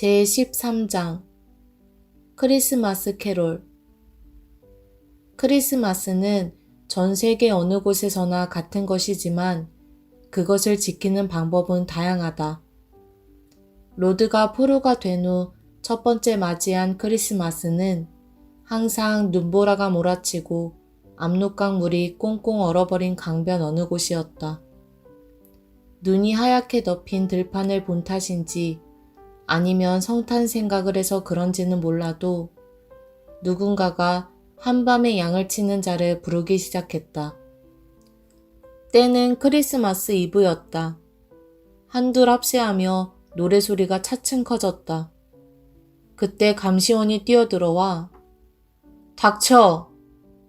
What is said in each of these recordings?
제13장 크리스마스 캐롤. 크리스마스는 전 세계 어느 곳에서나 같은 것이지만 그것을 지키는 방법은 다양하다. 로드가 포로가 된 후 첫 번째 맞이한 크리스마스는 항상 눈보라가 몰아치고 압록강 물이 꽁꽁 얼어버린 강변 어느 곳이었다. 눈이 하얗게 덮인 들판을 본 탓인지 아니면 성탄 생각을 해서 그런지는 몰라도 누군가가 한밤에 양을 치는 자를 부르기 시작했다. 때는 크리스마스 이브였다. 한둘 합세하며 노래소리가 차츰 커졌다. 그때 감시원이 뛰어들어와 닥쳐!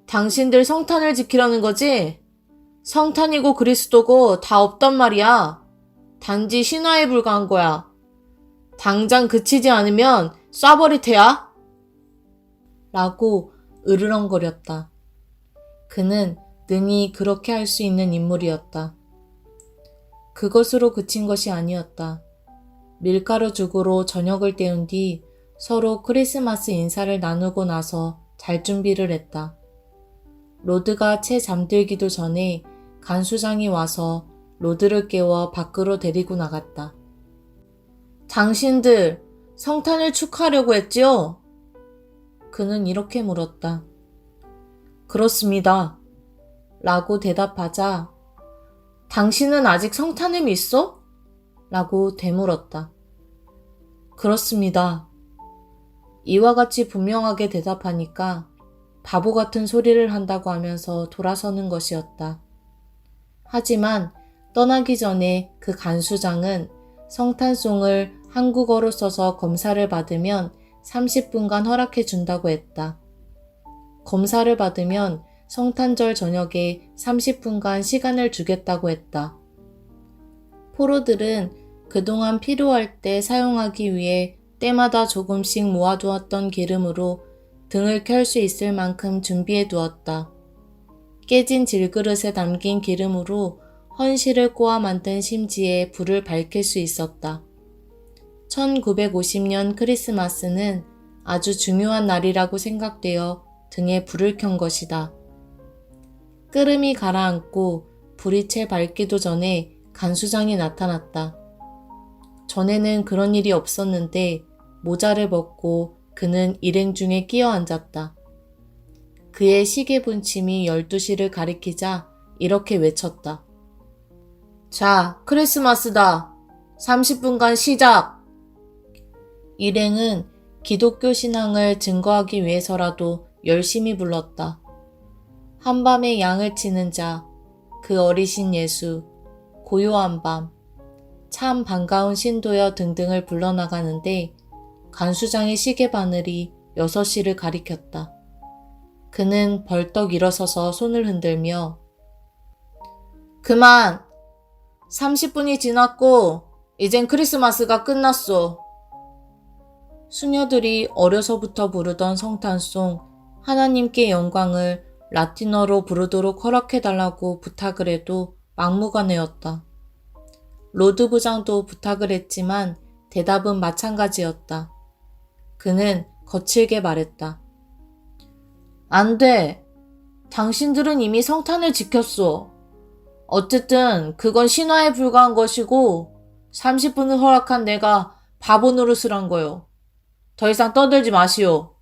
당신들 성탄을 지키려는 거지? 성탄이고 그리스도고 다 없단 말이야. 단지 신화에 불과한 거야. 당장 그치지 않으면 쏴버릴 테야. 라고 으르렁거렸다. 그는 능히 그렇게 할 수 있는 인물이었다. 그것으로 그친 것이 아니었다. 밀가루 죽으로 저녁을 때운 뒤 서로 크리스마스 인사를 나누고 나서 잘 준비를 했다. 로드가 채 잠들기도 전에 간수장이 와서 로드를 깨워 밖으로 데리고 나갔다. 당신들 성탄을 축하하려고 했지요? 그는 이렇게 물었다. 그렇습니다. 라고 대답하자 당신은 아직 성탄을 믿어? 라고 되물었다. 그렇습니다. 이와 같이 분명하게 대답하니까 바보 같은 소리를 한다고 하면서 돌아서는 것이었다. 하지만 떠나기 전에 그 간수장은 성탄송을 한국어로 써서 검사를 받으면 30분간 허락해 준다고 했다. 검사를 받으면 성탄절 저녁에 30분간 시간을 주겠다고 했다. 포로들은 그동안 필요할 때 사용하기 위해 때마다 조금씩 모아두었던 기름으로 등을 켤 수 있을 만큼 준비해 두었다. 깨진 질그릇에 담긴 기름으로 헌실을 꼬아 만든 심지에 불을 밝힐 수 있었다. 1950년 크리스마스는 아주 중요한 날이라고 생각되어 등에 불을 켠 것이다. 끄름이 가라앉고 불이 채 밝기도 전에 간수장이 나타났다. 전에는 그런 일이 없었는데 모자를 벗고 그는 일행 중에 끼어 앉았다. 그의 시계 분침이 12시를 가리키자 이렇게 외쳤다. 자, 크리스마스다. 30분간 시작! 일행은 기독교 신앙을 증거하기 위해서라도 열심히 불렀다. 한밤에 양을 치는 자, 그 어리신 예수, 고요한 밤, 참 반가운 신도여 등등을 불러나가는데 간수장의 시계 바늘이 6시를 가리켰다. 그는 벌떡 일어서서 손을 흔들며 그만! 30분이 지났고 이젠 크리스마스가 끝났소. 수녀들이 어려서부터 부르던 성탄송 하나님께 영광을 라틴어로 부르도록 허락해달라고 부탁을 해도 막무가내였다. 로드 부장도 부탁을 했지만 대답은 마찬가지였다. 그는 거칠게 말했다. 안 돼. 당신들은 이미 성탄을 지켰소. 어쨌든 그건 신화에 불과한 것이고 30분을 허락한 내가 바보 노릇을 한 거요. 더 이상 떠들지 마시오.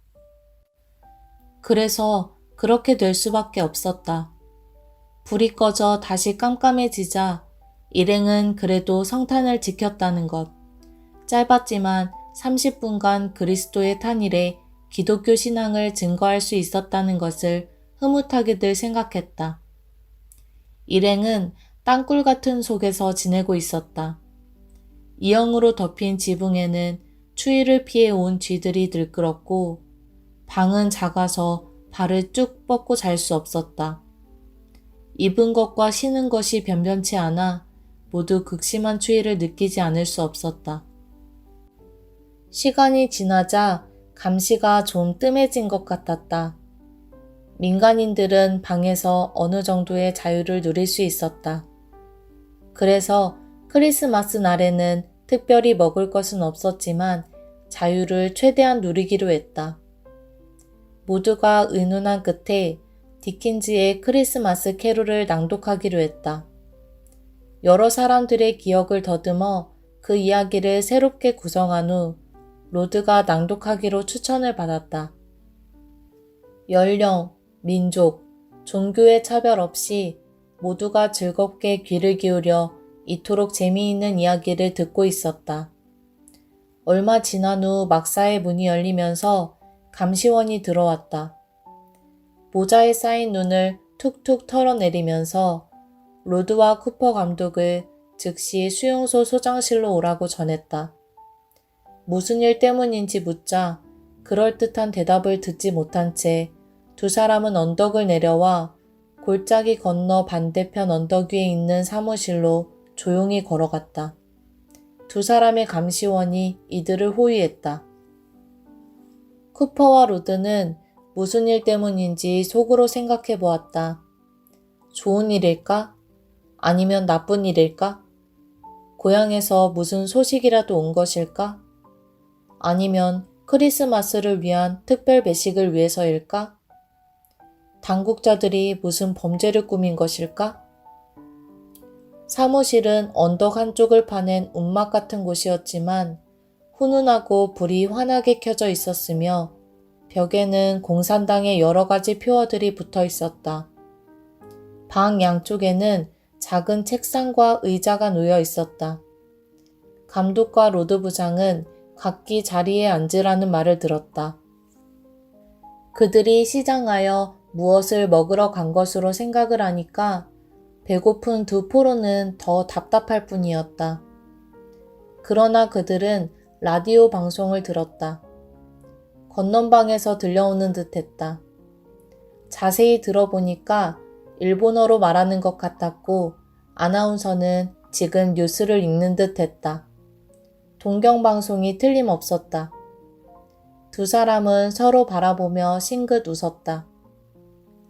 그래서 그렇게 될 수밖에 없었다. 불이 꺼져 다시 깜깜해지자 일행은 그래도 성탄을 지켰다는 것. 짧았지만 30분간 그리스도의 탄일에 기독교 신앙을 증거할 수 있었다는 것을 흐뭇하게들 생각했다. 일행은 땅굴 같은 속에서 지내고 있었다. 이형으로 덮인 지붕에는 추위를 피해 온 쥐들이 들끓었고 방은 작아서 발을 쭉 뻗고 잘 수 없었다. 입은 것과 쉬는 것이 변변치 않아 모두 극심한 추위를 느끼지 않을 수 없었다. 시간이 지나자 감시가 좀 뜸해진 것 같았다. 민간인들은 방에서 어느 정도의 자유를 누릴 수 있었다. 그래서 크리스마스 날에는 특별히 먹을 것은 없었지만 자유를 최대한 누리기로 했다. 모두가 의논한 끝에 디킨즈의 크리스마스 캐롤을 낭독하기로 했다. 여러 사람들의 기억을 더듬어 그 이야기를 새롭게 구성한 후 로드가 낭독하기로 추천을 받았다. 연령, 민족, 종교의 차별 없이 모두가 즐겁게 귀를 기울여 이토록 재미있는 이야기를 듣고 있었다. 얼마 지난 후 막사의 문이 열리면서 감시원이 들어왔다. 모자에 쌓인 눈을 툭툭 털어내리면서 로드와 쿠퍼 감독을 즉시 수용소 소장실로 오라고 전했다. 무슨 일 때문인지 묻자 그럴듯한 대답을 듣지 못한 채 두 사람은 언덕을 내려와 골짜기 건너 반대편 언덕 위에 있는 사무실로 조용히 걸어갔다. 두 사람의 감시원이 이들을 호위했다. 쿠퍼와 로드는 무슨 일 때문인지 속으로 생각해 보았다. 좋은 일일까? 아니면 나쁜 일일까? 고향에서 무슨 소식이라도 온 것일까? 아니면 크리스마스를 위한 특별 배식을 위해서일까? 당국자들이 무슨 범죄를 꾸민 것일까? 사무실은 언덕 한쪽을 파낸 움막 같은 곳이었지만 훈훈하고 불이 환하게 켜져 있었으며 벽에는 공산당의 여러 가지 표어들이 붙어 있었다. 방 양쪽에는 작은 책상과 의자가 놓여 있었다. 감독과 로드 부장은 각기 자리에 앉으라는 말을 들었다. 그들이 시장하여 무엇을 먹으러 간 것으로 생각을 하니까 배고픈 두 포로는 더 답답할 뿐이었다. 그러나 그들은 라디오 방송을 들었다. 건넌방에서 들려오는 듯 했다. 자세히 들어보니까 일본어로 말하는 것 같았고 아나운서는 지금 뉴스를 읽는 듯 했다. 동경방송이 틀림없었다. 두 사람은 서로 바라보며 싱긋 웃었다.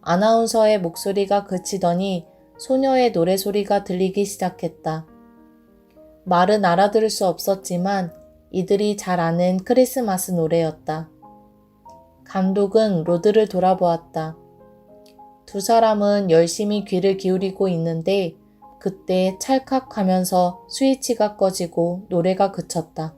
아나운서의 목소리가 그치더니 소녀의 노래소리가 들리기 시작했다. 말은 알아들을 수 없었지만 이들이 잘 아는 크리스마스 노래였다. 감독은 로드를 돌아보았다. 두 사람은 열심히 귀를 기울이고 있는데 그때 찰칵하면서 스위치가 꺼지고 노래가 그쳤다.